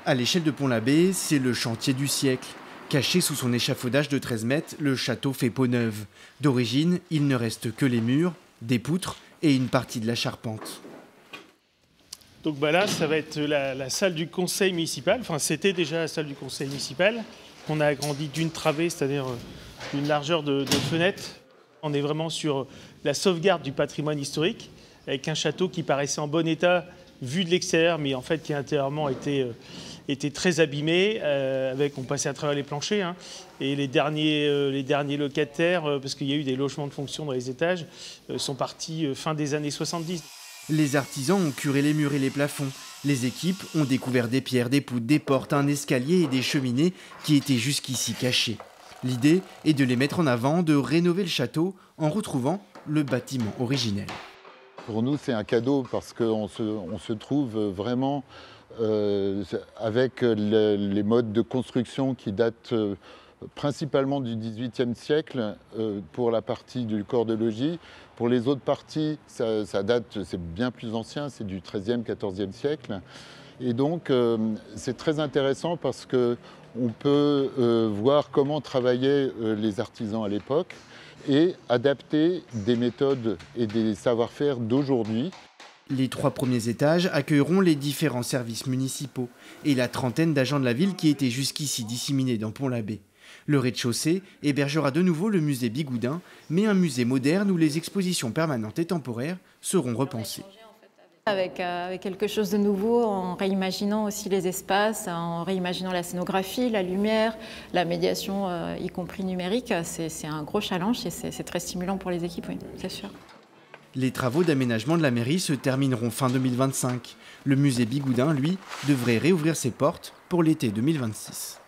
À l'échelle de Pont-l'Abbé, c'est le chantier du siècle. Caché sous son échafaudage de 13 mètres, le château fait peau neuve. D'origine, il ne reste que les murs, des poutres et une partie de la charpente. Donc là, ça va être la salle du conseil municipal. Enfin, c'était déjà la salle du conseil municipal. On a agrandi d'une travée, c'est-à-dire une largeur de fenêtre. On est vraiment sur la sauvegarde du patrimoine historique, avec un château qui paraissait en bon état, vu de l'extérieur, mais en fait qui intérieurement était très abîmé. On passait à travers les planchers. Hein, et les derniers locataires, parce qu'il y a eu des logements de fonction dans les étages, sont partis fin des années 70. Les artisans ont curé les murs et les plafonds. Les équipes ont découvert des pierres, des poutres, des portes, un escalier et des cheminées qui étaient jusqu'ici cachées. L'idée est de les mettre en avant, de rénover le château en retrouvant le bâtiment originel. Pour nous, c'est un cadeau parce qu'on se trouve vraiment avec les modes de construction qui datent principalement du XVIIIe siècle pour la partie du corps de logis. Pour les autres parties, ça date, c'est bien plus ancien, c'est du XIIIe, XIVe siècle. Et donc, c'est très intéressant parce qu'on peut voir comment travaillaient les artisans à l'époque et adapter des méthodes et des savoir-faire d'aujourd'hui. Les 3 premiers étages accueilleront les différents services municipaux et la trentaine d'agents de la ville qui étaient jusqu'ici disséminés dans Pont-l'Abbé. Le rez-de-chaussée hébergera de nouveau le musée Bigoudin, mais un musée moderne où les expositions permanentes et temporaires seront repensées. Avec quelque chose de nouveau, en réimaginant aussi les espaces, en réimaginant la scénographie, la lumière, la médiation, y compris numérique, c'est un gros challenge et c'est très stimulant pour les équipes, oui, c'est sûr. Les travaux d'aménagement de la mairie se termineront fin 2025. Le musée Bigoudin, lui, devrait réouvrir ses portes pour l'été 2026.